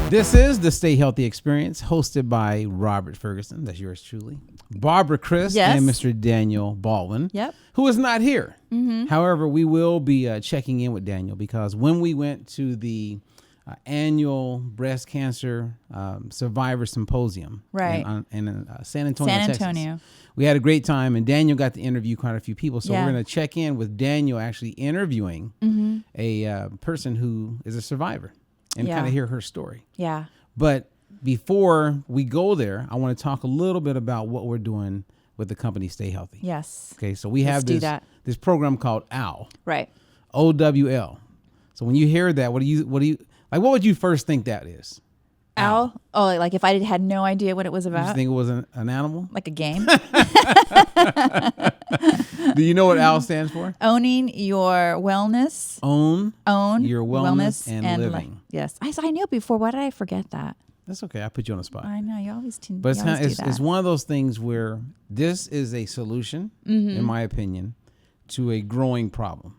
This is the Stay Healthy Experience, hosted by Robert Ferguson. That's yours truly. Barbara Kris and Mr. Daniel Baldwin, who is not here. However, we will be checking in with Daniel because when we went to the annual breast cancer survivor symposium in San Antonio, Texas, we had a great time, and Daniel got to interview quite a few people. So we're going to check in with Daniel actually interviewing a person who is a survivor. And kind of hear her story. Yeah. But before we go there, I want to talk a little bit about what we're doing with the company Stay Healthy. Yes. Okay, so we have this program called OWL. Right. OWL. So when you hear that, what would you first think that is? OWL? Oh, like if I had no idea what it was about? You just think it was an animal? Like a game? Do you know what OWL stands for? Owning your wellness. Own your wellness and living. Yes. I knew it before. Why did I forget that? That's okay. I put you on the spot. I know. You always do But it's one of those things where this is a solution, in my opinion, to a growing problem.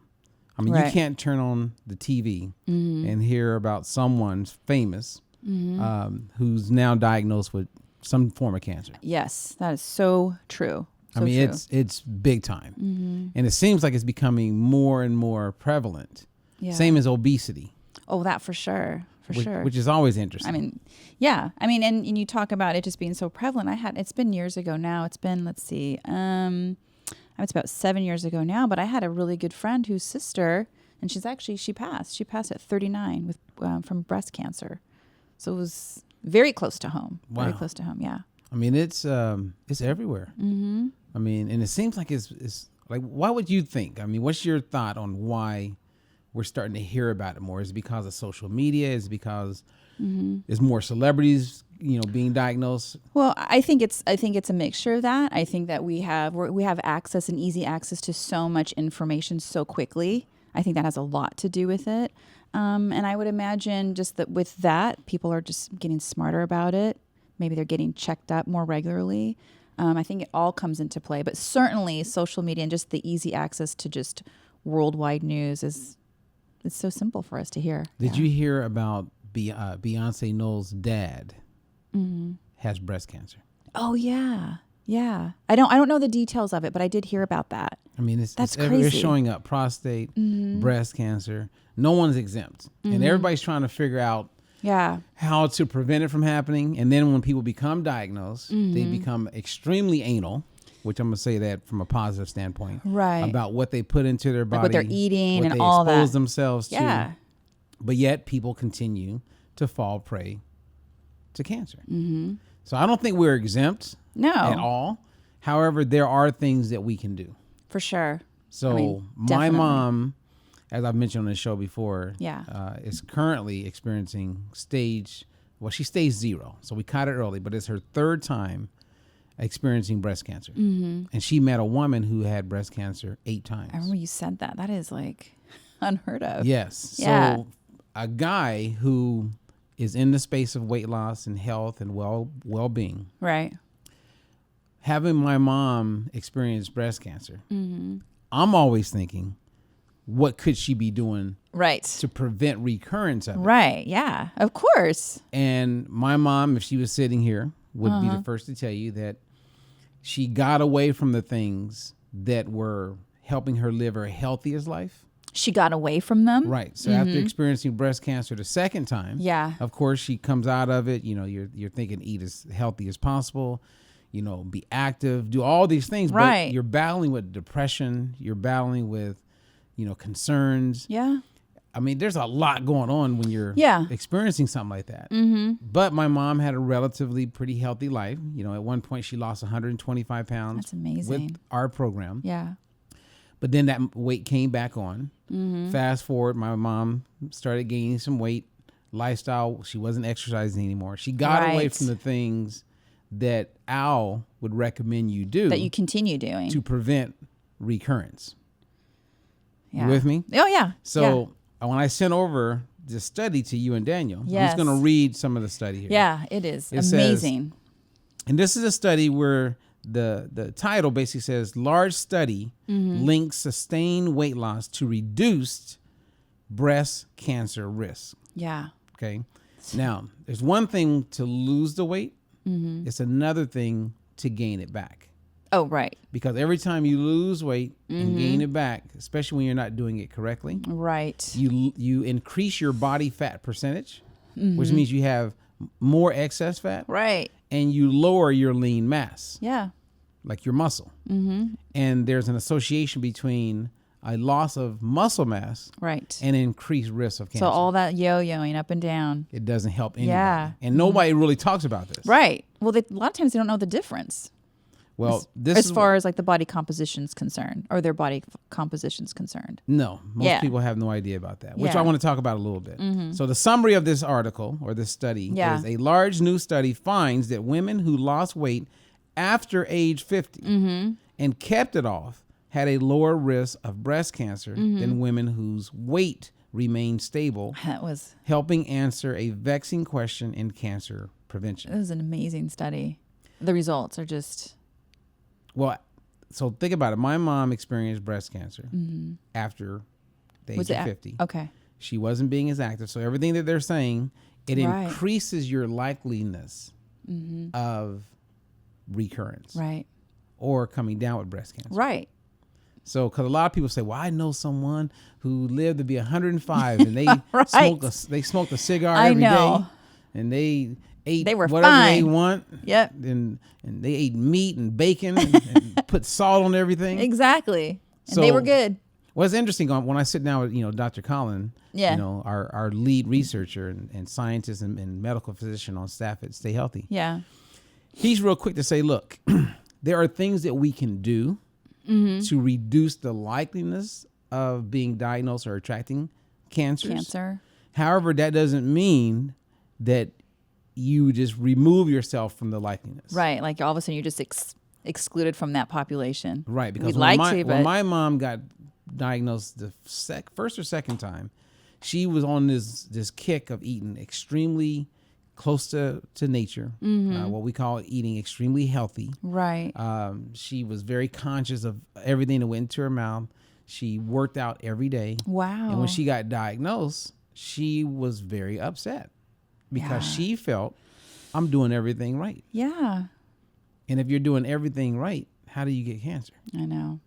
I mean, you can't turn on the TV and hear about someone famous who's now diagnosed with some form of cancer. Yes, that is so true. I mean, it's big time. And it seems like it's becoming more and more prevalent. Yeah. Same as obesity. Oh, that for sure. Which is always interesting. I mean, yeah. I mean, and you talk about it just being so prevalent. It's been years ago now. It's been, let's see, it's about 7 years ago now, but I had a really good friend whose sister, and she passed. She passed at 39 from breast cancer. So it was very close to home. Wow. Very close to home, yeah. I mean, it's everywhere. I mean, and it seems like it's like, why would you think? I mean, what's your thought on why we're starting to hear about it more? Is it because of social media? Is it because there's more celebrities, being diagnosed? Well, I think it's a mixture of that. I think that we have access and easy access to so much information so quickly. I think that has a lot to do with it. And I would imagine just that with that, people are just getting smarter about it. Maybe they're getting checked up more regularly. I think it all comes into play, but certainly social media and just the easy access to just worldwide news it's so simple for us to hear. Did you hear about Beyonce Knowles' dad has breast cancer? Oh yeah. Yeah. I don't know the details of it, but I did hear about that. I mean, that's crazy. It's showing up prostate, breast cancer. No one's exempt. And everybody's trying to figure out how to prevent it from happening. And then when people become diagnosed, they become extremely anal, which I'm going to say that from a positive standpoint. Right. About what they put into their body. Like what they're eating and all that. What they expose themselves to. But yet people continue to fall prey to cancer. So I don't think we're exempt at all. However, there are things that we can do. For sure. So my mom, as I've mentioned on the show before, is currently experiencing she stage 0. So we caught it early, but it's her third time experiencing breast cancer. And she met a woman who had breast cancer 8 times. I remember you said that. That is like unheard of. Yes. Yeah. So a guy who is in the space of weight loss and health and well-being. Right. Having my mom experience breast cancer, I'm always thinking, what could she be doing to prevent recurrence of it? Right, yeah, of course. And my mom, if she was sitting here, would be the first to tell you that she got away from the things that were helping her live her healthiest life. She got away from them? Right. So after experiencing breast cancer the second time, of course, she comes out of it. You're thinking eat as healthy as possible, be active, do all these things. Right. But you're battling with depression. You're battling with, concerns. Yeah. I mean, there's a lot going on when you're experiencing something like that. But my mom had a relatively pretty healthy life. At one point she lost 125 pounds. That's amazing. With our program. Yeah. But then that weight came back on. Fast forward, my mom started gaining some weight. Lifestyle, she wasn't exercising anymore. She got away from the things that Al would recommend you do. That you continue doing. To prevent recurrence. Yeah. You with me? Oh, yeah. So when I sent over the study to you and Daniel, I'm just going to read some of the study here. Yeah, it is amazing. And this is a study where the title basically says, large study links sustained weight loss to reduced breast cancer risk. Yeah. Okay. Now, there's one thing to lose the weight. Mm-hmm. It's another thing to gain it back. Oh, right. Because every time you lose weight and gain it back, especially when you're not doing it correctly, right, you increase your body fat percentage, which means you have more excess fat. Right. And you lower your lean mass. Yeah. Like your muscle. Mm-hmm. And there's an association between a loss of muscle mass, right, and increased risk of cancer. So all that yo-yoing up and down, it doesn't help anybody. Yeah. And nobody really talks about this. Right. Well, a lot of times they don't know the difference. Well, as far as like the body composition's concerned, or their body composition's concerned. No, most people have no idea about that, which I want to talk about a little bit. Mm-hmm. So the summary of this article or this study is a large new study finds that women who lost weight after age 50 and kept it off had a lower risk of breast cancer than women whose weight remained stable. That was helping answer a vexing question in cancer prevention. It was an amazing study. The results are just... Well, so think about it. My mom experienced breast cancer after the age of 50. Okay. She wasn't being as active. So everything that they're saying, it increases your likeliness of recurrence. Right. Or coming down with breast cancer. Right. So, because a lot of people say, well, I know someone who lived to be 105 and they smoked a cigar every day and they ate whatever they want. Yep. And they ate meat and bacon and put salt on everything. Exactly. And they were good. Well, it's interesting when I sit down with, Dr. Collin, our lead researcher and scientist and medical physician on staff at Stayhealthy. Yeah. He's real quick to say, look, there are things that we can do to reduce the likeliness of being diagnosed or attracting cancer. However, that doesn't mean that you just remove yourself from the likeliness. Right. Like all of a sudden you're just excluded from that population. Right. Because when my mom got diagnosed the first or second time, she was on this kick of eating extremely close to nature, what we call eating extremely healthy. Right. She was very conscious of everything that went into her mouth. She worked out every day. Wow. And when she got diagnosed, she was very upset because she felt, I'm doing everything right. Yeah. And if you're doing everything right, how do you get cancer? I know.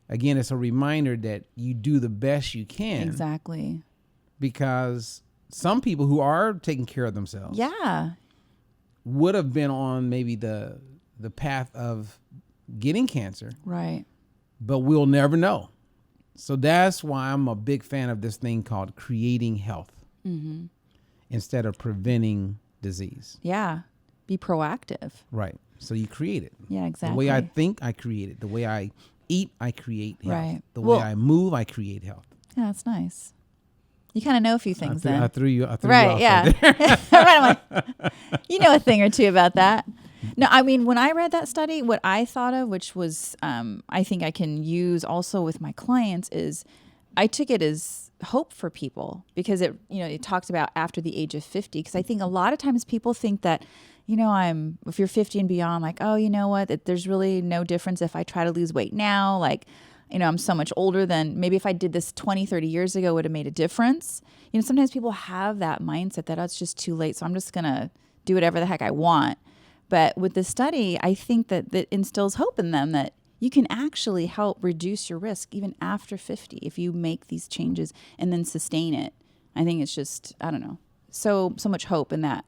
Again, it's a reminder that you do the best you can. Exactly. Because some people who are taking care of themselves would have been on maybe the path of getting cancer. Right. But we'll never know. So that's why I'm a big fan of this thing called creating health instead of preventing disease. Yeah. Be proactive. Right. So you create it. Yeah, exactly. The way I think, I create it. The way I eat, I create health. Right. The way I move, I create health. Yeah, that's nice. You kind of know a few things then. I threw you off yeah. Right, you know a thing or two about that. No, I mean, when I read that study, what I thought of, which was, I think I can use also with my clients, is I took it as hope for people because it talks about after the age of 50. Because I think a lot of times people think that, if you're 50 and beyond, like, oh, you know what, that there's really no difference if I try to lose weight now, like, I'm so much older than maybe if I did this 20, 30 years ago, it would have made a difference. Sometimes people have that mindset that it's just too late. So I'm just going to do whatever the heck I want. But with this study, I think that instills hope in them that you can actually help reduce your risk even after 50 if you make these changes and then sustain it. I think it's just, I don't know, so much hope in that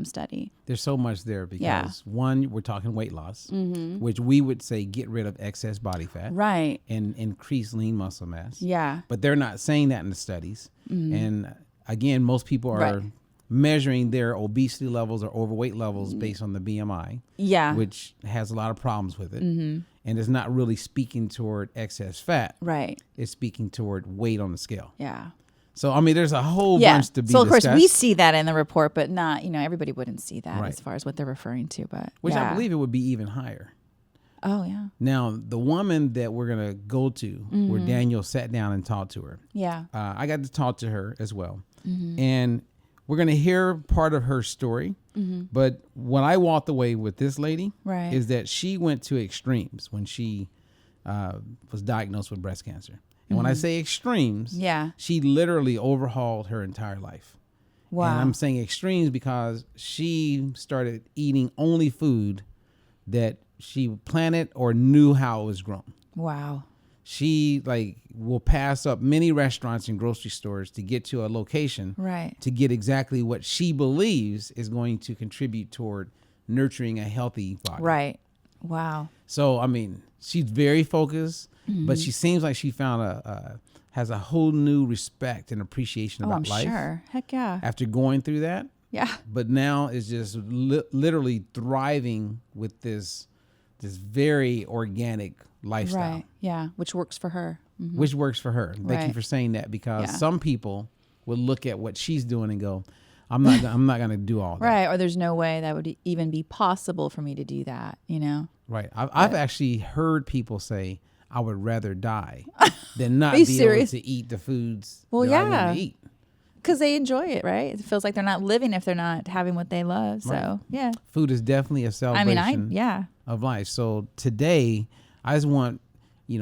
study. There's so much there because one, we're talking weight loss, which we would say get rid of excess body fat, right, and increase lean muscle mass. Yeah, but they're not saying that in the studies. And again, most people are measuring their obesity levels or overweight levels based on the BMI, which has a lot of problems with it, and it's not really speaking toward excess fat. Right, it's speaking toward weight on the scale. Yeah. So, I mean, there's a whole bunch to be discussed. So, of course, we see that in the report, but not, everybody wouldn't see that as far as what they're referring to. But which I believe it would be even higher. Oh, yeah. Now, the woman that we're going to go to, where Daniel sat down and talked to her. Yeah. I got to talk to her as well. And we're going to hear part of her story. But what I walked away with this lady is that she went to extremes when she was diagnosed with breast cancer. And when I say extremes, she literally overhauled her entire life. Wow. And I'm saying extremes because she started eating only food that she planted or knew how it was grown. Wow. She will pass up many restaurants and grocery stores to get to a location to get exactly what she believes is going to contribute toward nurturing a healthy body. Right. Wow. So, I mean, she's very focused, but she seems like she found has a whole new respect and appreciation about life. Sure. Heck yeah. After going through that. Yeah. But now is just literally thriving with this very organic lifestyle. Right. Yeah. Which works for her. Mm-hmm. Which works for her. Thank you for saying that, because some people will look at what she's doing and go, I'm not going to do all that. Right. Or there's no way that would even be possible for me to do that, you know? Right. I've actually heard people say, I would rather die than not be able to eat the foods that I want to eat. Because they enjoy it, right? It feels like they're not living if they're not having what they love. So, yeah. Food is definitely a celebration of life. So today, I just want,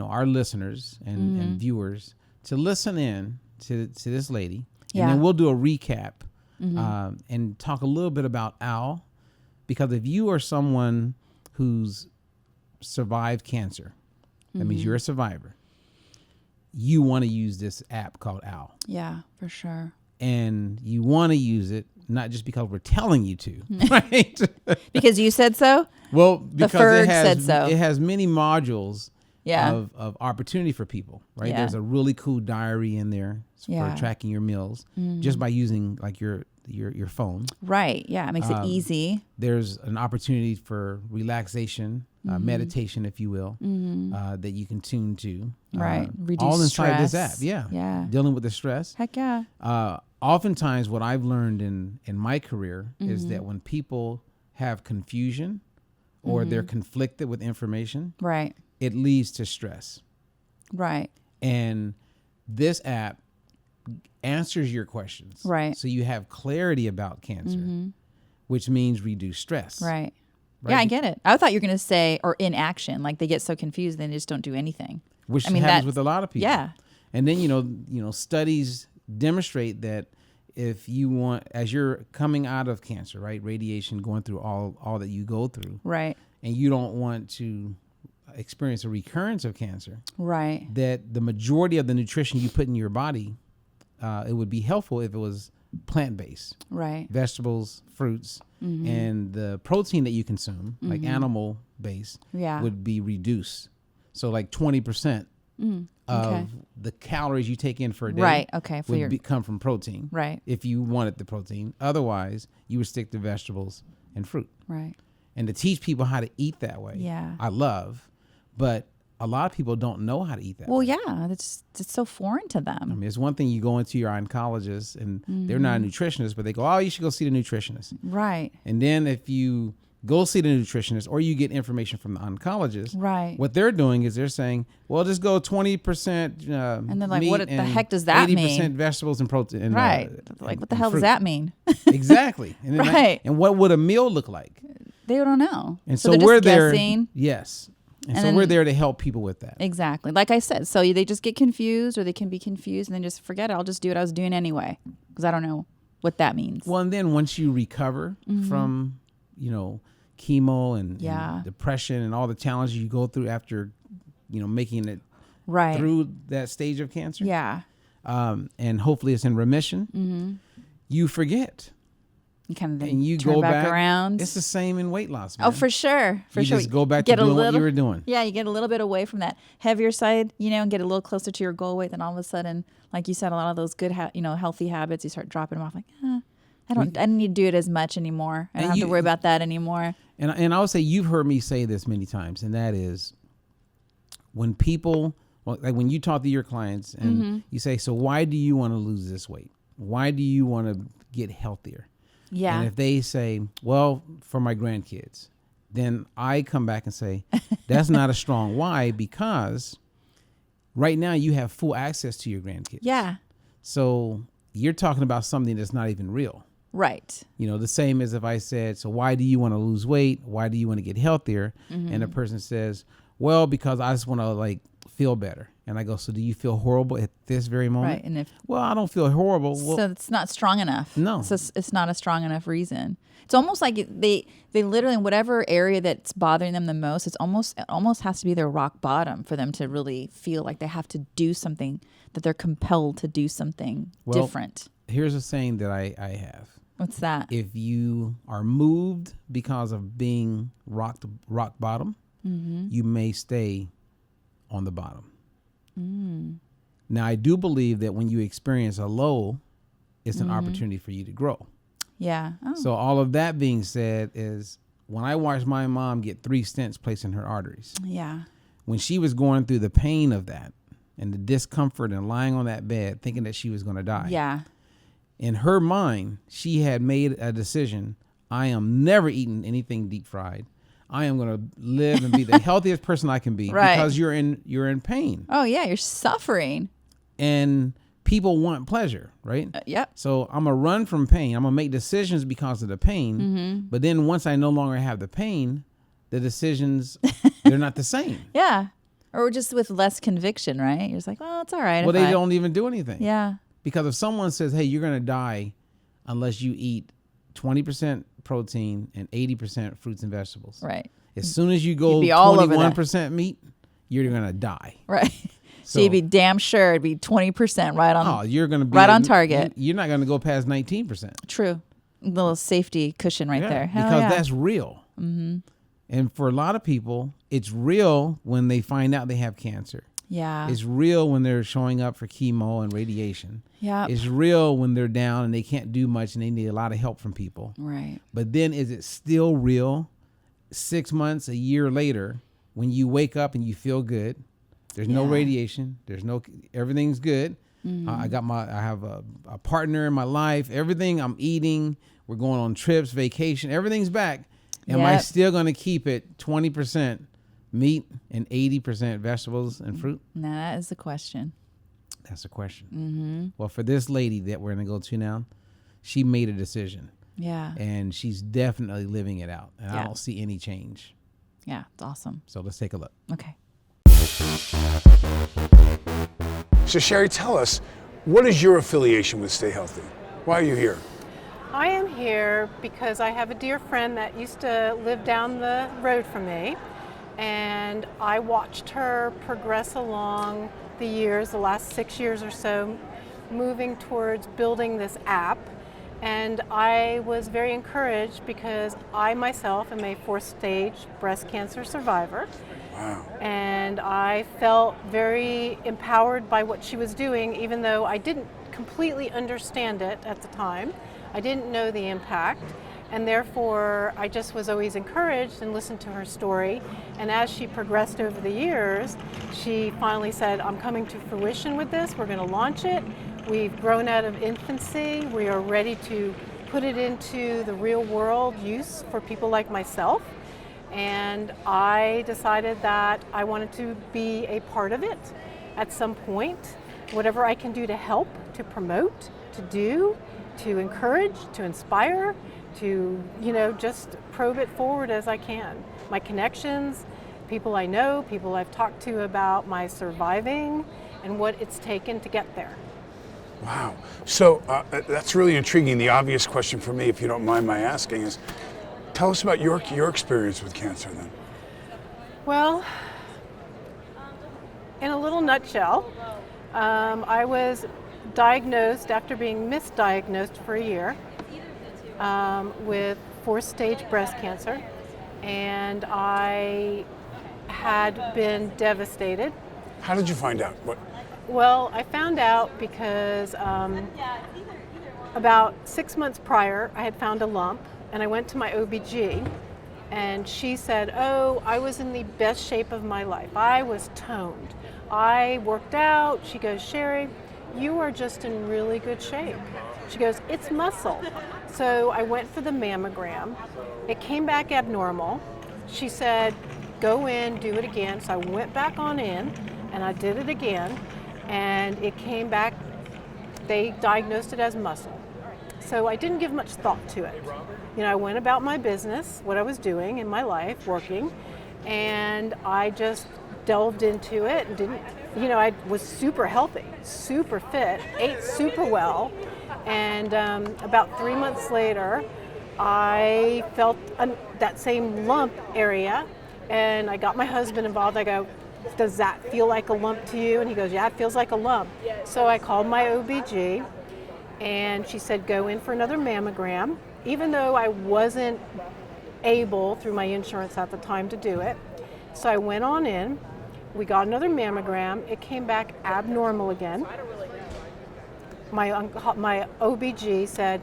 our listeners and viewers to listen in to this lady. And then we'll do a recap and talk a little bit about Al. Because if you are someone who's survived cancer, that means you're a survivor, you want to use this app called Al. Yeah, for sure. And you want to use it, not just because we're telling you to, right? Because you said so? Well, because said so. It has many modules of opportunity for people, right? Yeah. There's a really cool diary in there for tracking your meals just by using your phone. Right. Yeah. It makes it easy. There's an opportunity for relaxation, meditation, if you will, that you can tune to. Right. Reduce all inside stress. this app. Yeah. Yeah. Dealing with the stress. Heck yeah. Oftentimes what I've learned in my career is that when people have confusion or they're conflicted with information, right, it leads to stress. Right. And this app answers your questions. Right. So you have clarity about cancer, which means reduce stress. Right. Yeah, I get it. I thought you were going to say, or inaction, like they get so confused they just don't do anything. Which happens with a lot of people. Yeah. And then, studies demonstrate that if you want, as you're coming out of cancer, right, radiation, going through all that you go through, right, and you don't want to experience a recurrence of cancer, right, that the majority of the nutrition you put in your body, it would be helpful if it was plant-based, right, vegetables, fruits, and the protein that you consume, like animal-based, would be reduced. So like 20% of the calories you take in for a day, right, okay, would come from protein, right, if you wanted the protein. Otherwise, you would stick to vegetables and fruit, right. And to teach people how to eat that way, I love, but a lot of people don't know how to eat that way. Well, yeah, it's so foreign to them. I mean, it's one thing you go into your oncologist and they're not a nutritionist, but they go, oh, you should go see the nutritionist. Right. And then if you go see the nutritionist or you get information from the oncologist, right, what they're doing is they're saying, well, just go 20% and then like, meat what the heck does that 80% mean? 80% vegetables and protein. And, right. Like, what the hell fruit. does that mean? Exactly. And then right. And what would a meal look like? They don't know. And so we're there. Guessing. Yes. And so we're there to help people with that. Exactly. Like I said, so they just get confused, or they can be confused and then just forget it. I'll just do what I was doing anyway, because I don't know what that means. Well, and then once you recover from, chemo and depression and all the challenges you go through after, making it through that stage of cancer. Yeah. And hopefully it's in remission. You forget. You kind of and you turn go back around. It's the same in weight loss, man. Oh, for sure. You just go back to doing what you were doing. Yeah, you get a little bit away from that heavier side, and get a little closer to your goal weight. Then all of a sudden, like you said, a lot of those good, healthy habits, you start dropping them off. Like, I don't need to do it as much anymore. I don't have to worry about that anymore. And I would say you've heard me say this many times, and that is when people, like when you talk to your clients and you say, so why do you want to lose this weight? Why do you want to get healthier? Yeah. And if they say, well, for my grandkids, then I come back and say, that's not a strong why, because right now you have full access to your grandkids. Yeah. So you're talking about something that's not even real. Right. The same as if I said, so why do you want to lose weight? Why do you want to get healthier? And a person says, well, because I just want to feel better. And I go, so do you feel horrible at this very moment? Right. And well, I don't feel horrible. Well, so it's not strong enough. No. It's not a strong enough reason. It's almost like they literally, in whatever area that's bothering them the most, it almost has to be their rock bottom for them to really feel like they have to do something, that they're compelled to do something different. Here's a saying that I have. What's that? If you are moved because of being rock bottom, you may stay on the bottom. Now, I do believe that when you experience a low, it's an opportunity for you to grow. Yeah. Oh. So all of that being said is when I watched my mom get 3 stents placed in her arteries. Yeah. When she was going through the pain of that and the discomfort and lying on that bed thinking that she was going to die. Yeah. In her mind, she had made a decision. I am never eating anything deep fried. I am going to live and be the healthiest person I can be because you're in pain. Oh yeah, you're suffering. And people want pleasure, right? Yep. So I'm going to run from pain. I'm going to make decisions because of the pain. But then once I no longer have the pain, the decisions, they're not the same. Yeah. Or just with less conviction, right? You're just like, well, it's all right. Well, they don't even do anything. Yeah. Because if someone says, hey, you're going to die unless you eat 20% protein and 80% fruits and vegetables. Right. As soon as you go 21% meat, you're going to die. Right. So you'd be damn sure it'd be 20% right on. Oh, you're going to be right on target. You're not going to go past 19%. True. A little safety cushion right there. Hell because that's real. And for a lot of people, it's real when they find out they have cancer. Yeah. It's real when they're showing up for chemo and radiation. Yeah. It's real when they're down and they can't do much and they need a lot of help from people. Right. But then is it still real 6 months, a year later, when you wake up and you feel good? There's no radiation. Everything's good. I have a partner in my life. Everything I'm eating, we're going on trips, vacation, everything's back. Am I still going to keep it 20% meat and 80% vegetables and fruit? Now that is the question. That's the question. Well, for this lady that we're going to go to now, she made a decision. Yeah. And she's definitely living it out. And I don't see any change. Yeah, it's awesome. So let's take a look. Okay. So Shari, tell us, what is your affiliation with Stay Healthy? Why are you here? I am here because I have a dear friend that used to live down the road from me, and I watched her progress along the years, the last 6 years or so, moving towards building this app. And I was very encouraged because I myself am a 4th stage breast cancer survivor. Wow. And I felt very empowered by what she was doing, even though I didn't completely understand it at the time. I didn't know the impact, and therefore I just was always encouraged and listened to her story. And as she progressed over the years, she finally said, I'm coming to fruition with this, we're going to launch it. We've grown out of infancy, we are ready to put it into the real world use for people like myself. And I decided that I wanted to be a part of it at some point. Whatever I can do to help, to promote, to do, to encourage, to inspire, to, just probe it forward as I can. My connections, people I know, people I've talked to about my surviving and what it's taken to get there. Wow. So that's really intriguing. The obvious question for me, if you don't mind my asking, is tell us about your experience with cancer then. Well, in a little nutshell, I was diagnosed after being misdiagnosed for a year with 4th stage breast cancer, and I had been devastated. How did you find out? Well, I found out because about 6 months prior, I had found a lump, and I went to my OBG, and she said, oh, I was in the best shape of my life. I was toned. I worked out. She goes, Shari, you are just in really good shape. She goes, it's muscle. So I went for the mammogram. It came back abnormal. She said, go in, do it again. So I went back on in, and I did it again, and it came back, they diagnosed it as muscle. So I didn't give much thought to it. I went about my business, what I was doing in my life, working, and I just delved into it and didn't, I was super healthy, super fit, ate super well. And about 3 months later, I felt that same lump area, and I got my husband involved. I go, does that feel like a lump to you? And he goes, yeah, it feels like a lump. So I called my OBG, and she said, go in for another mammogram, even though I wasn't able through my insurance at the time to do it. So I went on in, we got another mammogram, it came back abnormal again. My OBG said,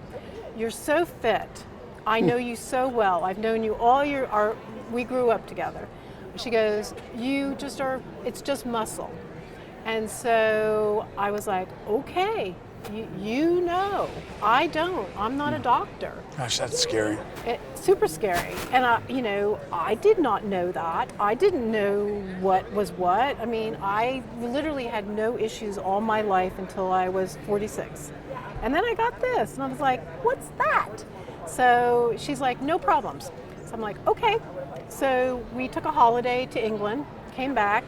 you're so fit, I know you so well, I've known you we grew up together. She goes, it's just muscle. And so I was like, okay, I don't. I'm not a doctor. Gosh, that's scary. It's super scary. And I did not know that. I didn't know what was what. I mean, I literally had no issues all my life until I was 46. And then I got this, and I was like, what's that? So she's like, no problems. So I'm like, okay. So we took a holiday to England, came back,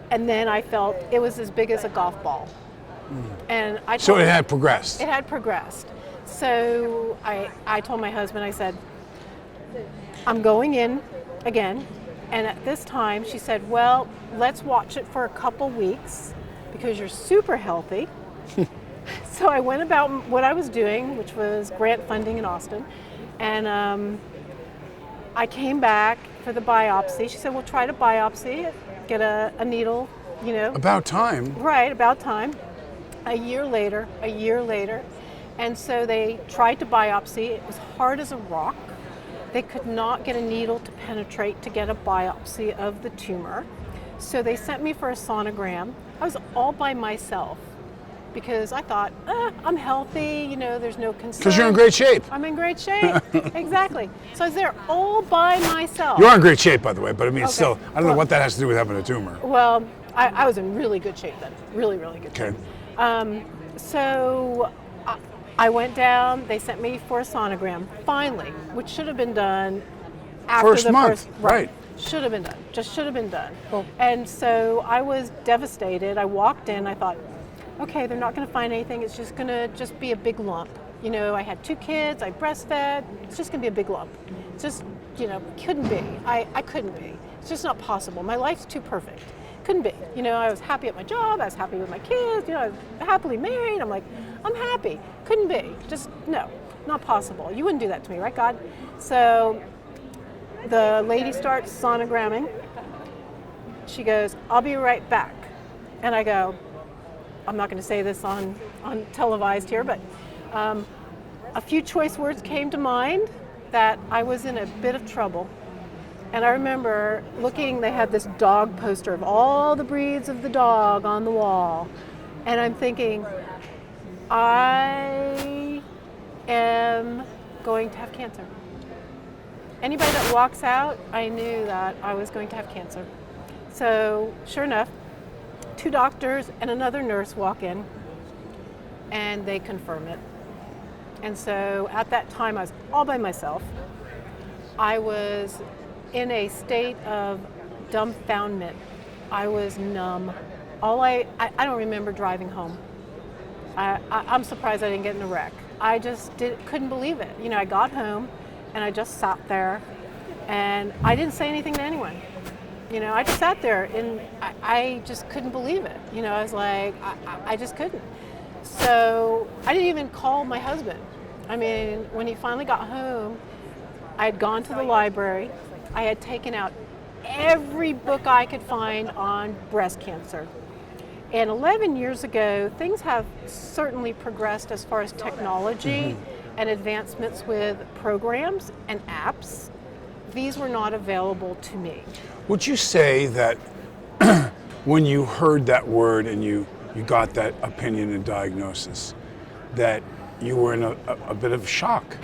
and then I felt it was as big as a golf ball. And So it had progressed. It had progressed. So I told my husband, I said, I'm going in again. And at this time, she said, well, let's watch it for a couple weeks because you're super healthy. So I went about what I was doing, which was grant funding in Austin. And I came back for the biopsy. She said, well, try to biopsy it, get a needle, About time. Right, about time. A year later. And so they tried to biopsy. It was hard as a rock. They could not get a needle to penetrate to get a biopsy of the tumor. So they sent me for a sonogram. I was all by myself because I thought, I'm healthy, there's no concern. Because you're in great shape. I'm in great shape, exactly. So I was there all by myself. You are in great shape, by the way, but I mean, Okay. still, I don't know what that has to do with having a tumor. Well, I was in really good shape then, really, really good shape. Okay. So I went down, they sent me for a sonogram, finally, which should have been done after First the month, first, right. Should have been done, just should have been done. And so I was devastated. I walked in, I thought, okay, they're not gonna find anything, it's just gonna be a big lump. I had 2 kids, I breastfed, it's just gonna be a big lump. It's just, couldn't be, I couldn't be. It's just not possible, my life's too perfect. Couldn't be. I was happy at my job, I was happy with my kids, I was happily married. I'm like, I'm happy. Couldn't be. Just, no, not possible. You wouldn't do that to me, right, God? So the lady starts sonogramming. She goes, I'll be right back. And I go, I'm not going to say this on televised here, but a few choice words came to mind that I was in a bit of trouble. And I remember looking, they had this dog poster of all the breeds of the dog on the wall. And I'm thinking, I am going to have cancer. Anybody that walks out, I knew that I was going to have cancer. So sure enough, 2 doctors and another nurse walk in and they confirm it. And so at that time, I was all by myself. I was in a state of dumbfoundment. I was numb. I don't remember driving home. I'm surprised I didn't get in a wreck. I just couldn't believe it. I got home and I just sat there and I didn't say anything to anyone. I just sat there and I just couldn't believe it. I was like, I just couldn't. So I didn't even call my husband. I mean, when he finally got home, I had gone to the library. I had taken out every book I could find on breast cancer. And 11 years ago, things have certainly progressed as far as technology and advancements with programs and apps. These were not available to me. Would you say that when you heard that word and you got that opinion and diagnosis, that you were in a bit of shock?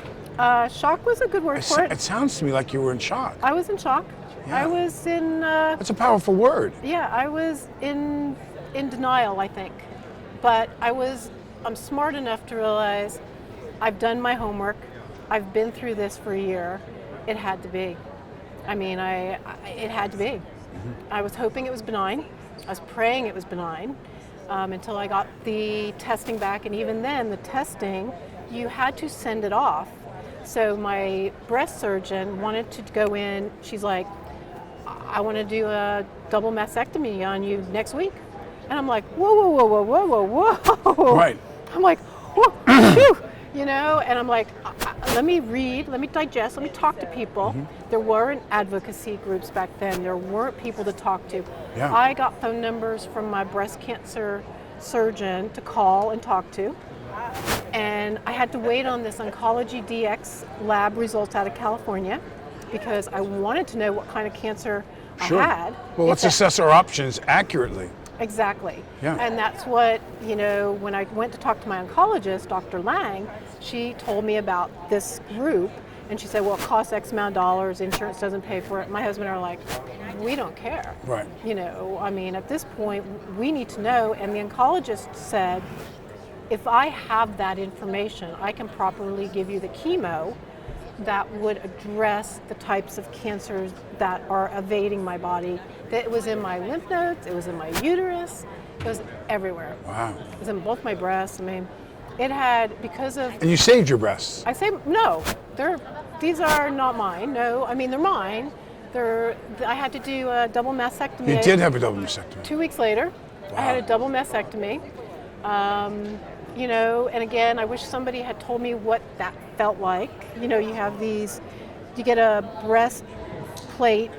Shock was a good word for it. It sounds to me like you were in shock. I was in shock. Yeah. I was in... That's a powerful word. Yeah, I was in denial, I think. But I'm smart enough to realize I've done my homework. I've been through this for a year. It had to be. I mean, it had to be. I was hoping it was benign. I was praying it was benign until I got the testing back. And even then, the testing, you had to send it off. So my breast surgeon wanted to go in. She's like, I want to do a double mastectomy on you next week. And I'm like, whoa. Right. I'm like, whoa, you know, and I'm like, let me read, let me digest, let me talk to people. There weren't advocacy groups back then. There weren't people to talk to. Yeah. I got phone numbers from my breast cancer surgeon to call and talk to. And I had to wait on this Oncology DX lab results out of California because I wanted to know what kind of cancer I had. Well, let's assess our options accurately. Exactly. Yeah. And that's what, you know, when I went to talk to my oncologist, Dr. Lang, she told me about this group and she said, well, it costs X amount of dollars, insurance doesn't pay for it. My husband and I are like, we don't care. Right. You know, I mean, at this point, we need to know. And the oncologist said, if I have that information, I can properly give you the chemo that would address the types of cancers that are evading my body. That it was in my lymph nodes, it was in my uterus, it was everywhere. Wow. It was in both my breasts. I mean, it had, because of... And you saved your breasts. I say, no, these are not mine. No, I mean, they're mine. I had to do a double mastectomy. You did have a double mastectomy. 2 weeks later, I had a double mastectomy. You know, and again, I wish somebody had told me what that felt like. You know, you get a breast plate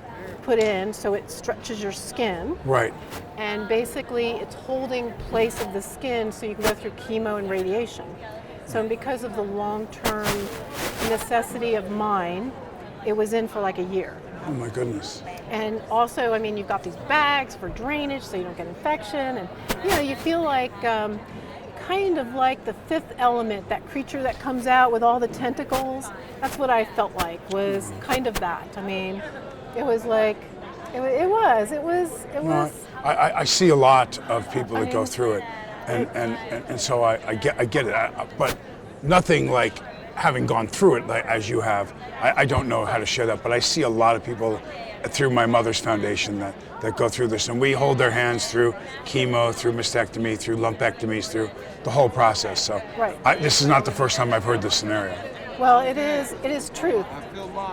put in so it stretches your skin. Right. And basically it's holding place of the skin so you can go through chemo and radiation. So because of the long-term necessity of mine, it was in for like a year. Oh my goodness. And also, I mean, you've got these bags for drainage so you don't get infection. And, you know, you feel like, kind of like the Fifth Element, that creature that comes out with all the tentacles. That's what I felt like, was kind of that. I mean, it was like, it was. I see a lot of people that go through it, and so I get it, but nothing like having gone through it like as you have. I don't know how to share that, but I see a lot of people through my mother's foundation that go through this, and we hold their hands through chemo, through mastectomy, through lumpectomies, through the whole process. So this is not the first time I've heard this scenario. Well, it is truth.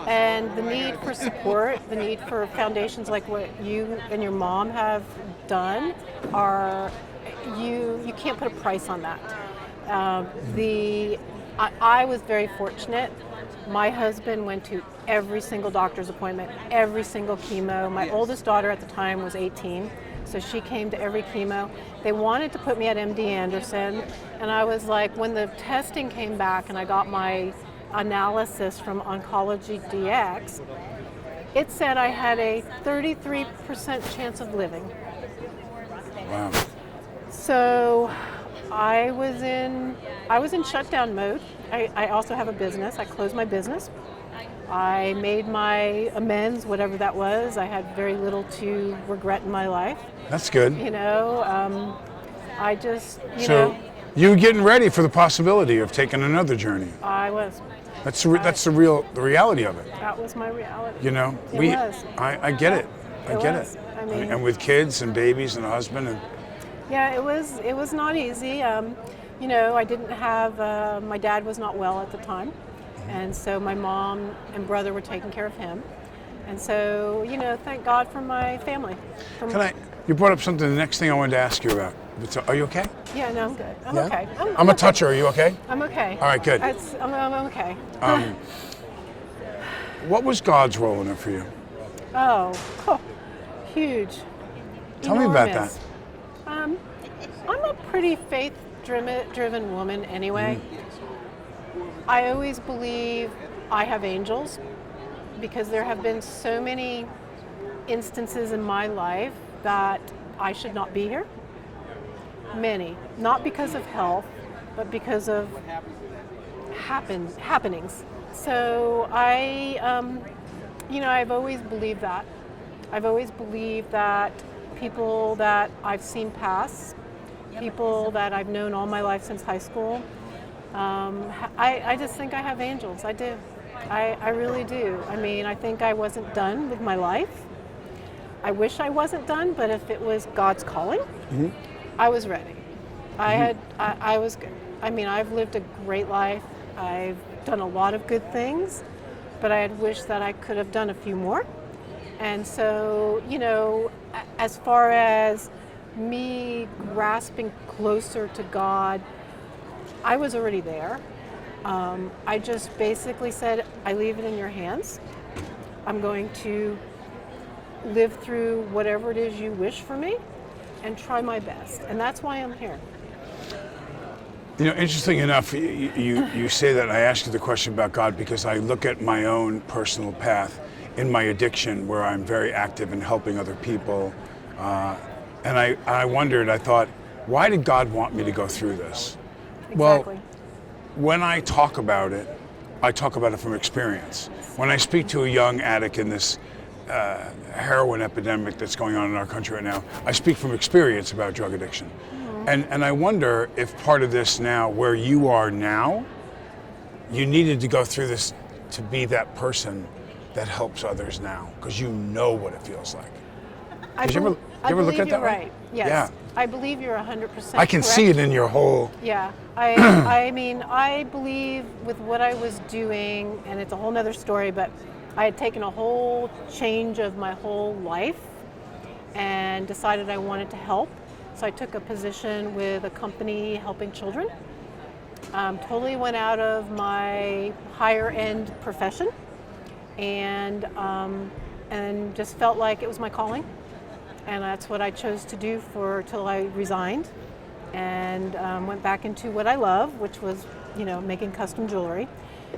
And the need for support, the need for foundations like what you and your mom have done you can't put a price on that. I was very fortunate. My husband went to every single doctor's appointment, every single chemo. My oldest daughter at the time was 18, so she came to every chemo. They wanted to put me at MD Anderson, and I was like, when the testing came back and I got my analysis from Oncology DX, it said I had a 33% chance of living. Wow. So I was in shutdown mode. I also have a business. I closed my business. I made my amends, whatever that was. I had very little to regret in my life. That's good. You know, I just, you getting ready for the possibility of taking another journey. I was. That's the reality of it. That was my reality. You know, I get it. I get it. I mean, and with kids and babies and a husband and. Yeah, it was not easy. You know, I didn't have, my dad was not well at the time. And so my mom and brother were taking care of him. And so, you know, thank God for my family. You brought up something, the next thing I wanted to ask you about. Are you okay? Yeah, no, I'm good. I'm okay. I'm a toucher, are you okay? I'm okay. All right, good. I'm okay. What was God's role in it for you? Oh, huge. Tell me about that. I'm a pretty faith-driven woman anyway. I always believe I have angels because there have been so many instances in my life that I should not be here. Many. Not because of health, but because of happenings. So I've always believed that. I've always believed that people that I've seen pass, people that I've known all my life since high school, I just think I have angels. I do. I really do. I mean, I think I wasn't done with my life. I wish I wasn't done, but if it was God's calling, I was ready. I was good. I mean, I've lived a great life. I've done a lot of good things, but I had wished that I could have done a few more. And so, you know, as far as me grasping closer to God, I was already there. I just basically said, I leave it in your hands. I'm going to live through whatever it is you wish for me and try my best. And that's why I'm here. You know, interesting enough, you say that. I asked you the question about God because I look at my own personal path in my addiction where I'm very active in helping other people. And I wondered, I thought, why did God want me to go through this? Exactly. Well, when I talk about it from experience. When I speak to a young addict in this heroin epidemic that's going on in our country right now, I speak from experience about drug addiction. And I wonder if part of this now, where you are now, you needed to go through this to be that person that helps others now, because you know what it feels like. Did you ever look at that way? Right. Yes. Yeah. I believe you're 100% I can correct. see it in your whole... Yeah. I mean, I believe with what I was doing, and it's a whole nother story, but I had taken a whole change of my whole life and decided I wanted to help. So I took a position with a company helping children. Totally went out of my higher end profession and just felt like it was my calling. And that's what I chose to do till I resigned and went back into what I love, which was, you know, making custom jewelry.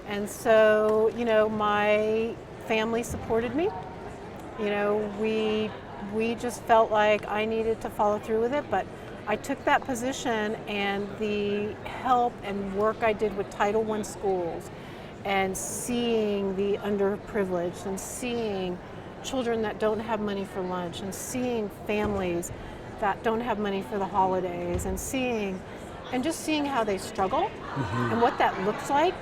And so, you know, my family supported me. You know, we just felt like I needed to follow through with it, but I took that position, and the help and work I did with Title I schools and seeing the underprivileged and seeing children that don't have money for lunch and seeing families that don't have money for the holidays and just seeing how they struggle and what that looks like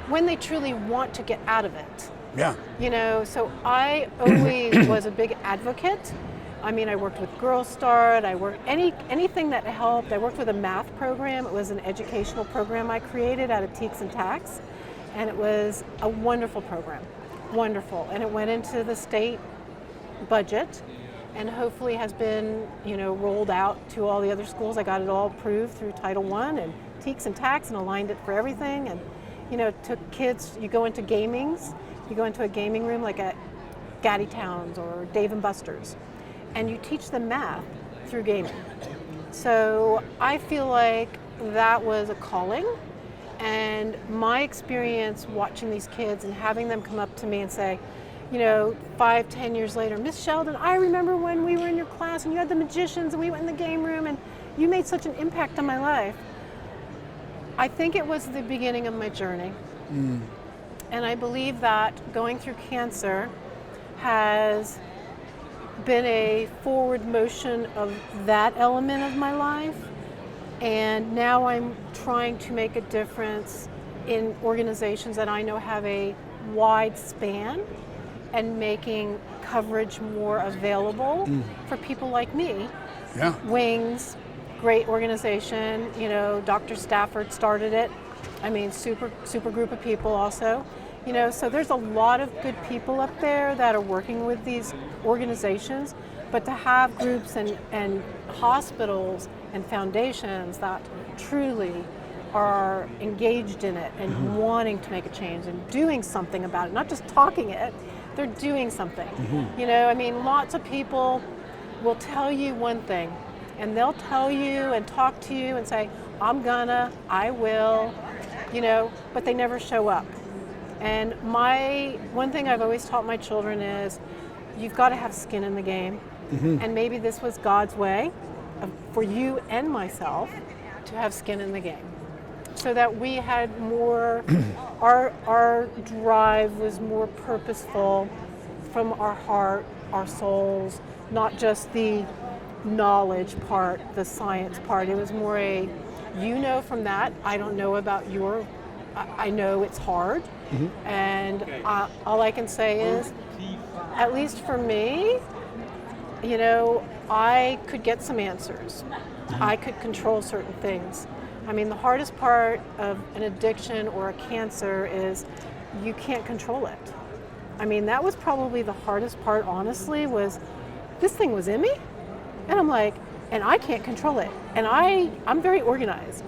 when they truly want to get out of it. Yeah. You know, so I always was a big advocate. I mean, I worked with Girl Start, I worked anything that helped. I worked with a math program. It was an educational program I created out of Teaks and Tacks, and it was a wonderful program, wonderful. And it went into the state budget and hopefully has been, you know, rolled out to all the other schools. I got it all approved through Title I and Teaks and Tacks and aligned it for everything. And, you know, took kids, you go into gamings, you go into a gaming room like at Gaddy Towns or Dave & Buster's, and you teach them math through gaming. So I feel like that was a calling, and my experience watching these kids and having them come up to me and say, you know, 5-10 years later, Miss Sheldon, I remember when we were in your class and you had the magicians and we went in the game room and you made such an impact on my life. I think it was the beginning of my journey. And I believe that going through cancer has been a forward motion of that element of my life. And now I'm trying to make a difference in organizations that I know have a wide span and making coverage more available for people like me. Yeah. Wings, great organization. You know, Dr. Stafford started it. I mean, super group of people also. You know, so there's a lot of good people up there that are working with these organizations, but to have groups and hospitals and foundations that truly are engaged in it and wanting to make a change and doing something about it, not just talking it, they're doing something. You know, I mean, lots of people will tell you one thing, and they'll tell you and talk to you and say, I'm gonna, I will, you know, but they never show up. And one thing I've always taught my children is you've got to have skin in the game. And maybe this was God's way for you and myself to have skin in the game, so that we had more, our drive was more purposeful from our heart, our souls, not just the knowledge part, the science part. It was more you know from that, I don't know about I know it's hard. And all I can say is, at least for me, you know, I could get some answers. I could control certain things. I mean, the hardest part of an addiction or a cancer is you can't control it. I mean, that was probably the hardest part, honestly, was this thing was in me. And I'm like, and I can't control it. And I'm very organized.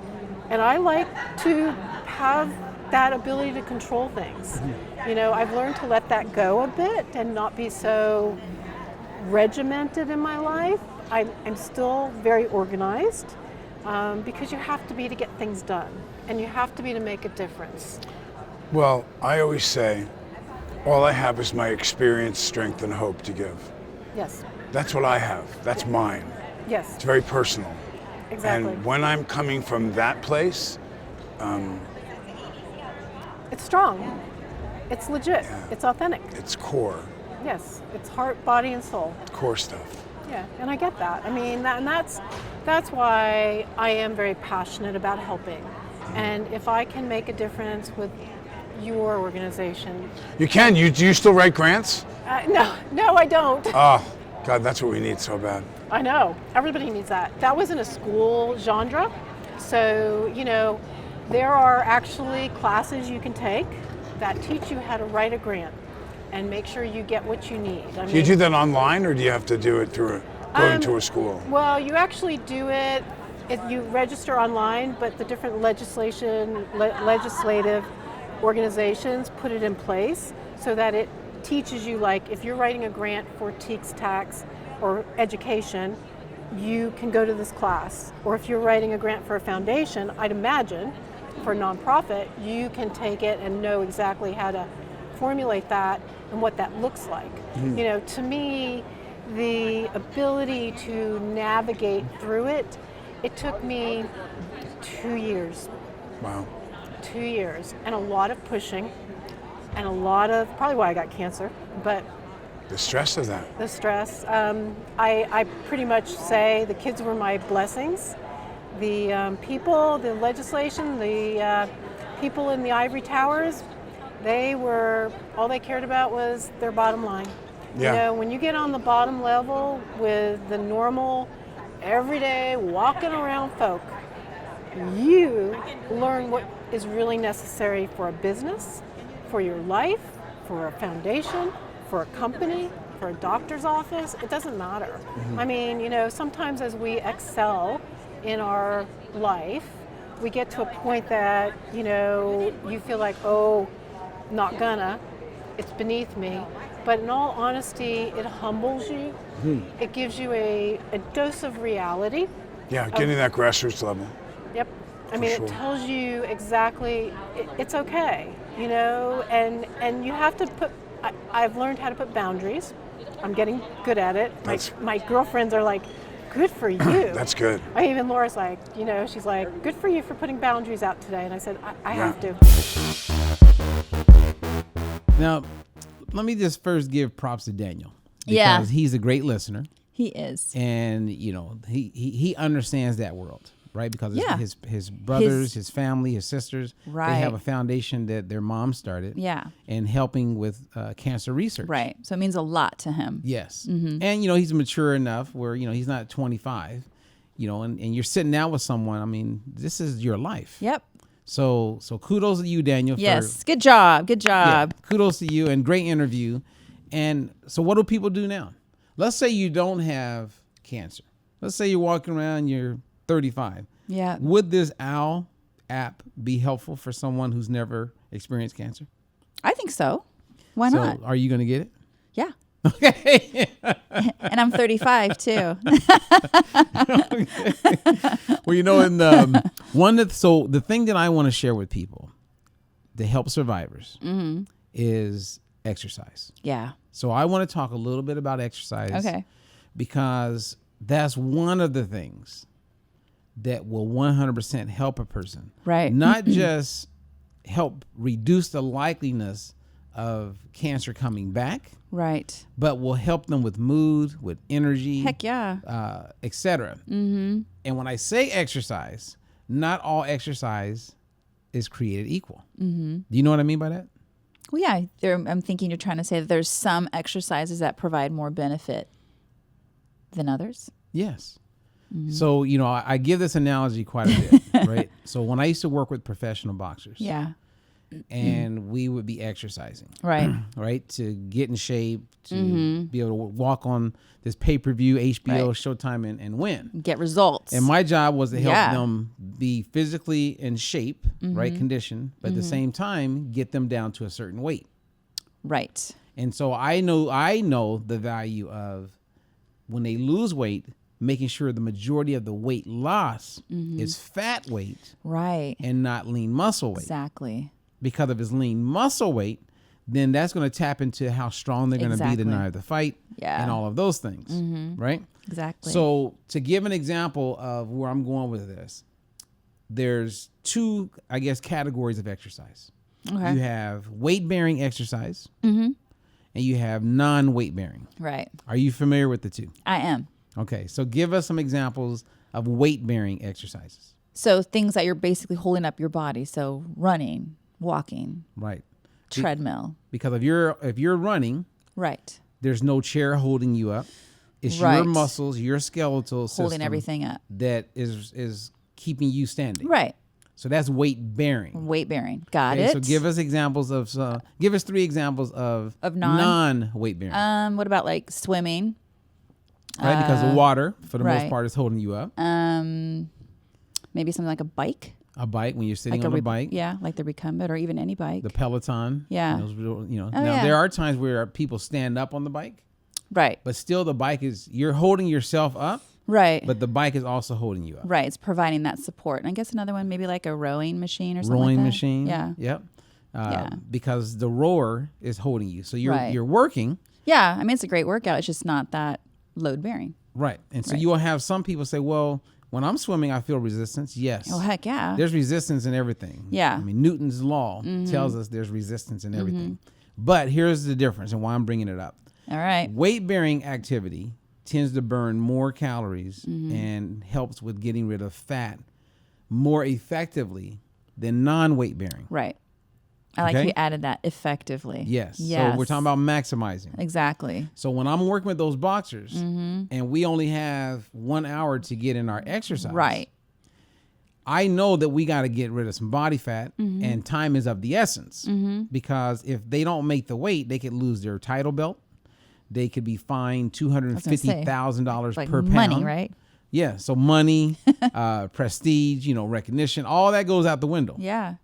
And I like to have that ability to control things. You know, I've learned to let that go a bit and not be so regimented in my life. I'm still very organized because you have to be to get things done. And you have to be to make a difference. Well, I always say, all I have is my experience, strength, and hope to give. Yes. That's what I have. That's mine. Yes. It's very personal. Exactly. And when I'm coming from that place, it's strong. It's legit. Yeah. It's authentic. It's core. Yes. It's heart, body, and soul. Core stuff. Yeah, and I get that. I mean, that's why I am very passionate about helping. And if I can make a difference with your organization. You can. Do you still write grants? No, I don't. Oh, God, that's what we need so bad. I know. Everybody needs that. That wasn't a school genre. So, you know, there are actually classes you can take that teach you how to write a grant and make sure you get what you need. I mean, Do you do that online, or do you have to do it through going to a school? Well, you actually do it if you register online, but the different legislative organizations put it in place so that it teaches you, like, if you're writing a grant for TEKS tax or education, you can go to this class. Or if you're writing a grant for a foundation, I'd imagine for a nonprofit, you can take it and know exactly how to formulate that and what that looks like. You know, to me, the ability to navigate through it, it took me 2 years. Wow. 2 years, and a lot of pushing, and a lot of, probably why I got cancer, but The stress of that. the stress. I pretty much say the kids were my blessings. The people, the legislation, the people in the ivory towers, all they cared about was their bottom line. Yeah. You know, when you get on the bottom level with the normal, everyday, walking around folk, you learn what is really necessary for a business, for your life, for a foundation, for a company, for a doctor's office. It doesn't matter. I mean, you know, sometimes as we excel in our life, we get to a point that, you know, you feel like, oh, not gonna, it's beneath me. But in all honesty, it humbles you. It gives you a dose of reality. Yeah, getting that grassroots level. Yep. I mean, sure. It tells you exactly it's okay, you know, and you have to put. I've learned how to put boundaries. I'm getting good at it. My girlfriends are like, good for you. That's good. Even Laura's like, you know, she's like, good for you for putting boundaries out today. And I said, I have to. Now, let me just first give props to Daniel. Because he's a great listener. He is. And, you know, he understands that world, right? Because his brothers, his family, his sisters, they have a foundation that their mom started. Yeah. And helping with cancer research. Right. So it means a lot to him. Yes. And, you know, he's mature enough where, you know, he's not 25, you know, and you're sitting down with someone. I mean, this is your life. Yep. So kudos to you, Daniel. Yes. Good job. Good job. Yeah, kudos to you, and great interview. And so what do people do now? Let's say you don't have cancer. Let's say you're walking around, you're 35. Yeah. Would this OWL app be helpful for someone who's never experienced cancer? I think so. Why not? Are you going to get it? Yeah. Okay. And I'm 35 too. Well, you know, and so the thing that I want to share with people to help survivors is exercise. Yeah. So I want to talk a little bit about exercise. Okay. Because that's one of the things that will 100% help a person. Right. Not just help reduce the likeliness of cancer coming back. Right. But will help them with mood, with energy. Heck yeah. Etc. And when I say exercise, not all exercise is created equal. Do you know what I mean by that? Well, yeah. I'm thinking you're trying to say that there's some exercises that provide more benefit than others? Yes. So, I give this analogy quite a bit, right? So when I used to work with professional boxers, and we would be exercising, right, to get in shape, to be able to walk on this pay-per-view HBO Showtime and win, get results. And my job was to help them be physically in shape, right, condition, but at the same time get them down to a certain weight, right. And so I know the value of when they lose weight, making sure the majority of the weight loss is fat weight, right, and not lean muscle weight. Exactly. Because of his lean muscle weight, then that's going to tap into how strong they're going to be the night of the fight, and all of those things, right? Exactly. So to give an example of where I'm going with this, there's two, I guess, categories of exercise. Okay. You have weight-bearing exercise, and you have non-weight bearing. Right. Are you familiar with the two? I am. Okay, so give us some examples of weight-bearing exercises. So things that you're basically holding up your body. So running, walking, right, treadmill. Because if you're running, right, there's no chair holding you up. It's your muscles, your skeletal system holding everything up that is keeping you standing. Right. So that's weight bearing. Weight bearing. Got it. So give us examples of give us 3 examples of non weight bearing. What about like swimming? Right, because the water for the most part is holding you up. Maybe something like a bike. A bike when you're sitting on a bike. Yeah, like the recumbent or even any bike. The Peloton. Yeah. There are times where people stand up on the bike. Right. But still you're holding yourself up. Right. But the bike is also holding you up. Right. It's providing that support. And I guess another one, maybe like a rowing machine or something like that. Rowing machine. Yeah. Yep. Because the rower is holding you. So you're working. Yeah. I mean, it's a great workout. It's just not that load bearing. Right. And so you will have some people say, well, when I'm swimming, I feel resistance. Yes. Oh, heck yeah. There's resistance in everything. Yeah. I mean, Newton's law tells us there's resistance in everything. But here's the difference and why I'm bringing it up. All right. Weight-bearing activity tends to burn more calories and helps with getting rid of fat more effectively than non-weight bearing. Right. I like you added that effectively. Yes. So we're talking about maximizing. Exactly. So when I'm working with those boxers and we only have 1 hour to get in our exercise, right, I know that we got to get rid of some body fat and time is of the essence because if they don't make the weight, they could lose their title belt. They could be fined $250,000 like per pound. Money, right? Yeah. So money, prestige, recognition, all that goes out the window. Yeah.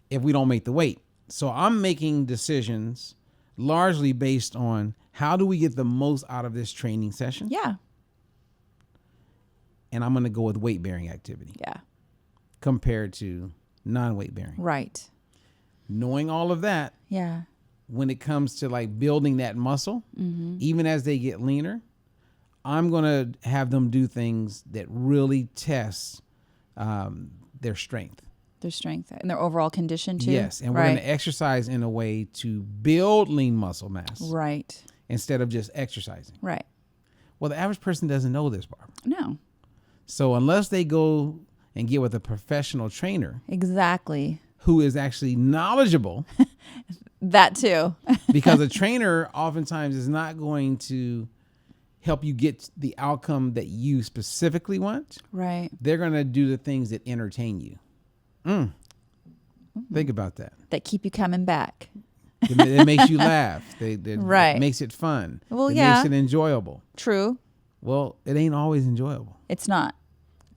If we don't make the weight. So I'm making decisions largely based on how do we get the most out of this training session? Yeah. And I'm going to go with weight bearing activity. Yeah. Compared to non-weight bearing. Right. Knowing all of that. Yeah. When it comes to like building that muscle, even as they get leaner, I'm going to have them do things that really test their strength. Their strength and their overall condition too. Yes, and we're going to exercise in a way to build lean muscle mass. Right. Instead of just exercising. Right. Well, the average person doesn't know this, Barbara. No. So unless they go and get with a professional trainer. Exactly. Who is actually knowledgeable. That too. Because a trainer oftentimes is not going to help you get the outcome that you specifically want. Right. They're going to do the things that entertain you. Think about that. That keep you coming back. It makes you laugh. Right. It makes it fun. Well, it makes it enjoyable. True. Well, it ain't always enjoyable. It's not.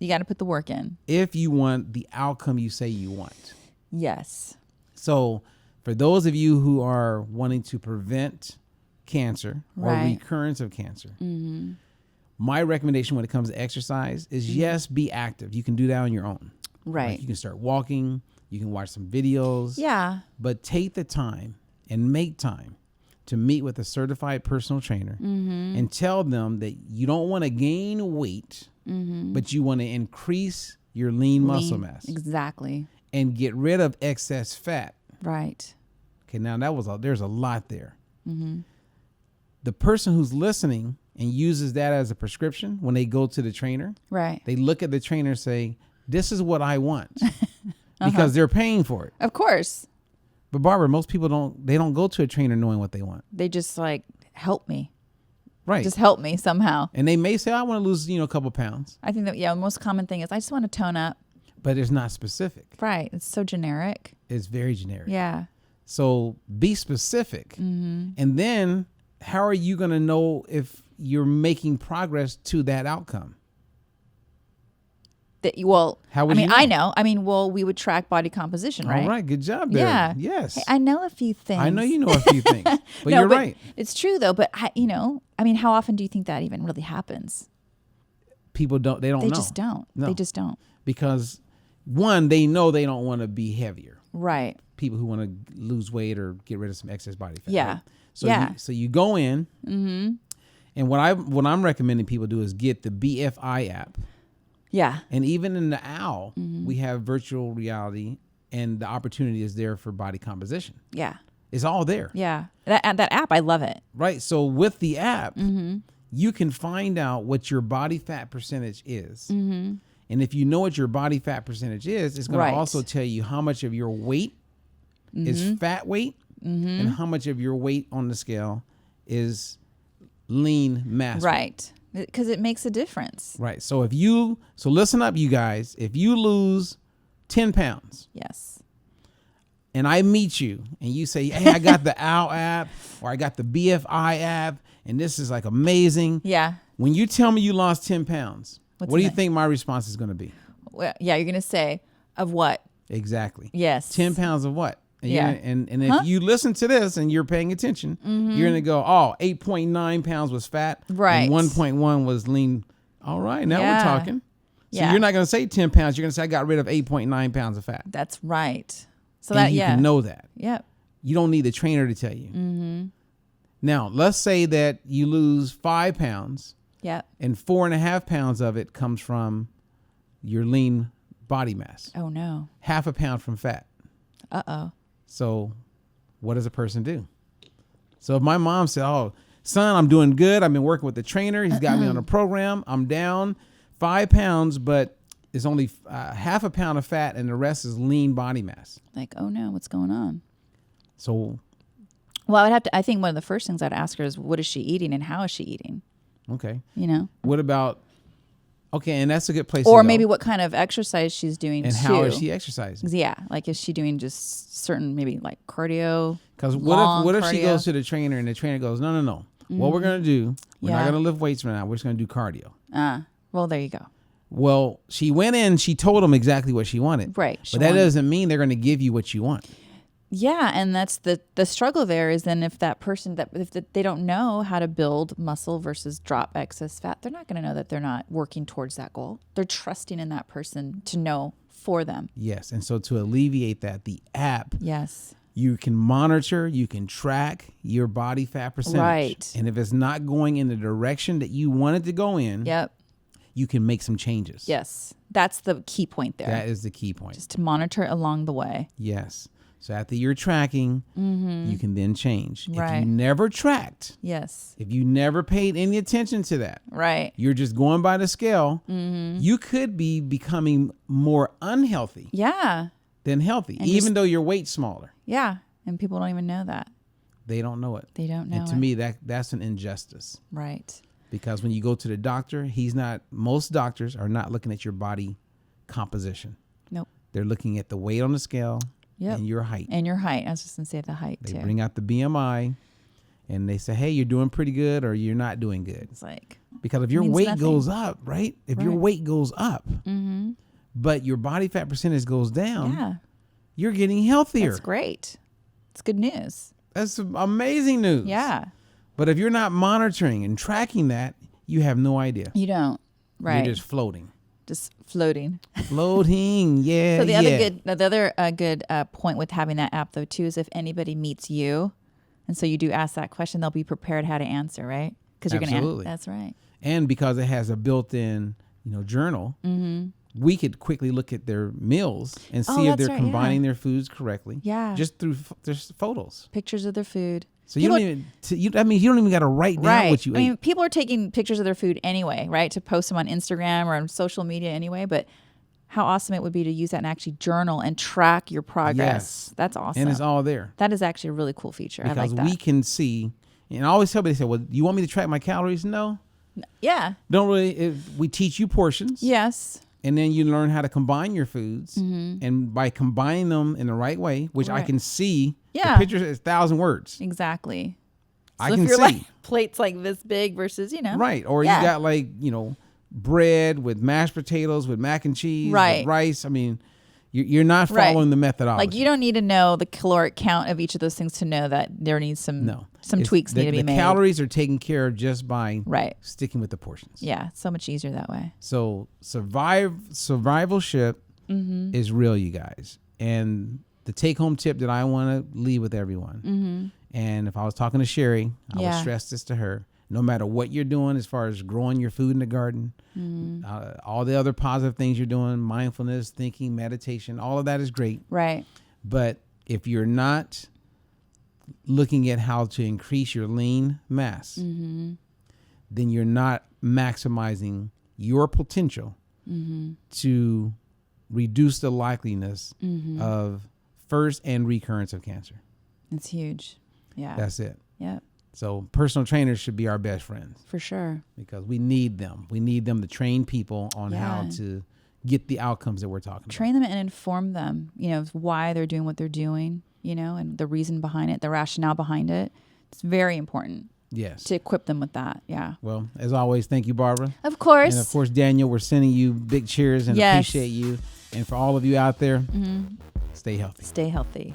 You got to put the work in. If you want the outcome you say you want. Yes. So for those of you who are wanting to prevent cancer or recurrence of cancer, my recommendation when it comes to exercise is yes, be active. You can do that on your own. Right. Like you can start walking. You can watch some videos. Yeah. But take the time and make time to meet with a certified personal trainer and tell them that you don't want to gain weight, but you want to increase your lean muscle mass. Exactly. And get rid of excess fat. Right. Okay, now there's a lot there. The person who's listening and uses that as a prescription when they go to the trainer, right? They look at the trainer and say, this is what I want. Because they're paying for it. Of course. But Barbara, most people don't go to a trainer knowing what they want. They just like, help me. Right. Just help me somehow. And they may say, I want to lose, a couple pounds. I think that, the most common thing is I just want to tone up. But it's not specific. Right. It's so generic. It's very generic. Yeah. So be specific. Mm-hmm. And then how are you going to know if you're making progress to that outcome? How would you know? I know. We would track body composition, right? All right. Good job there. Yeah. Yes. Hey, I know a few things. I know you know a few things. But you're right. It's true, though. But, how often do you think that even really happens? People don't know. They just don't. No. They just don't. Because, one, they know they don't want to be heavier. Right. People who want to lose weight or get rid of some excess body fat. Yeah. Right? So you go in, and what I'm recommending people do is get the BFI app. Yeah. And even in the OWL, we have virtual reality, and the opportunity is there for body composition. Yeah. It's all there. Yeah. That app, I love it. Right. So with the app, you can find out what your body fat percentage is. Mm-hmm. And if you know what your body fat percentage is, it's going to also tell you how much of your weight is fat weight and how much of your weight on the scale is lean mass weight. Right. Because it makes a difference. Right. So listen up, you guys. If you lose 10 pounds. Yes. And I meet you and you say, hey, I got the OWL app or I got the BFI app and this is like amazing. Yeah. When you tell me you lost 10 pounds, what do you think my response is going to be? Well, yeah, you're going to say, of what? Exactly. Yes. 10 pounds of what? And yeah. And if you listen to this and you're paying attention, you're going to go, 8.9 pounds was fat. Right. And 1.1 was lean. All right. Now we're talking. So yeah. you're not going to say 10 pounds. You're going to say, I got rid of 8.9 pounds of fat. That's right. So and you can know that. Yep. You don't need the trainer to tell you. Mm-hmm. Now, let's say that you lose 5 pounds. Yep. And 4.5 pounds of it comes from your lean body mass. Oh, no. 0.5 pound from fat. Uh-oh. So what does a person do? So if my mom said, oh, son, I'm doing good. I've been working with the trainer. He's got me on a program. I'm down 5 pounds, but it's only 0.5 pound of fat and the rest is lean body mass. Like, oh, no, what's going on? So. Well, I think one of the first things I'd ask her is, what is she eating and how is she eating? Okay. What about, and that's a good place or to go. Maybe what kind of exercise she's doing and how is she exercising? Yeah. Like, is she doing just certain, maybe like cardio? Because what if she goes to the trainer and the trainer goes, no. Mm-hmm. What we're going to do, we're not going to lift weights right now. We're just going to do cardio. Well, there you go. Well, she went in, she told them exactly what she wanted. Right. But that doesn't mean they're going to give you what you want. Yeah, and that's the struggle there is then if that person, if they don't know how to build muscle versus drop excess fat, they're not going to know that they're not working towards that goal. They're trusting in that person to know for them. Yes, and so to alleviate that, the app, yes, you can monitor, you can track your body fat percentage. Right. And if it's not going in the direction that you want it to go in, yep, you can make some changes. Yes, that's the key point there. That is the key point. Just to monitor along the way. Yes. So after you're tracking, you can then change. Right. If you never tracked, yes, if you never paid any attention to that, right, you're just going by the scale, you could be becoming more unhealthy than healthy, and even though your weight's smaller. Yeah, and people don't even know that. They don't know it. They don't know and to me, that's an injustice. Right. Because when you go to the doctor, most doctors are not looking at your body composition. Nope. They're looking at the weight on the scale. Yep. And your height. And your height. I was just going to say the height, too. They bring out the BMI, and they say, hey, you're doing pretty good or you're not doing good. It's like... Because if your weight goes up, right? If your weight goes up, but your body fat percentage goes down, you're getting healthier. That's great. It's good news. That's amazing news. Yeah. But if you're not monitoring and tracking that, you have no idea. You don't. Right. You're just floating. Just floating. Floating, yeah. So the other good point with having that app though too is if anybody meets you, and so you do ask that question, they'll be prepared how to answer, right? Because you're going to. That's right. And because it has a built-in, journal, we could quickly look at their meals and see if they're combining their foods correctly. Yeah. Just through their photos, pictures of their food. So you don't even got to write down what you ate. I mean, people are taking pictures of their food anyway, right? To post them on Instagram or on social media anyway. But how awesome it would be to use that and actually journal and track your progress. Yes. That's awesome. And it's all there. That is actually a really cool feature. Because I like that. we can see And I always tell people, they say, well, you want me to track my calories? No. Yeah. Don't really. We teach you portions. Yes. And then you learn how to combine your foods. And by combining them in the right way, which I can see, the picture is 1,000 words. Exactly. I so can if you're see. Like plates like this big versus, Right. Or you got like, bread with mashed potatoes, with mac and cheese, with rice. I mean, you're not following the methodology. Like you don't need to know the caloric count of each of those things to know that there needs some tweaks need to be made. The calories are taken care of just by sticking with the portions. Yeah, it's so much easier that way. So survivalship is real, you guys. And the take-home tip that I want to leave with everyone, and if I was talking to Shari, I would stress this to her. No matter what you're doing as far as growing your food in the garden, all the other positive things you're doing, mindfulness, thinking, meditation, all of that is great. Right. But if you're not looking at how to increase your lean mass, then you're not maximizing your potential to reduce the likeliness of first and recurrence of cancer. It's huge. Yeah. That's it. Yep. So personal trainers should be our best friends. For sure. Because we need them. We need them to train people on how to get the outcomes that we're talking about. Train them and inform them, why they're doing what they're doing, and the reason behind it, the rationale behind it. It's very important. Yes. To equip them with that. Yeah. Well, as always, thank you, Barbara. Of course. And of course, Daniel, we're sending you big cheers and appreciate you. And for all of you out there, stay healthy. Stay healthy.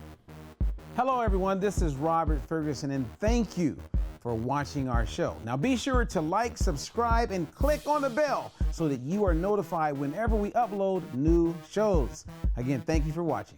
Hello, everyone. This is Robert Ferguson, and thank you for watching our show. Now, be sure to like, subscribe, and click on the bell so that you are notified whenever we upload new shows. Again, thank you for watching.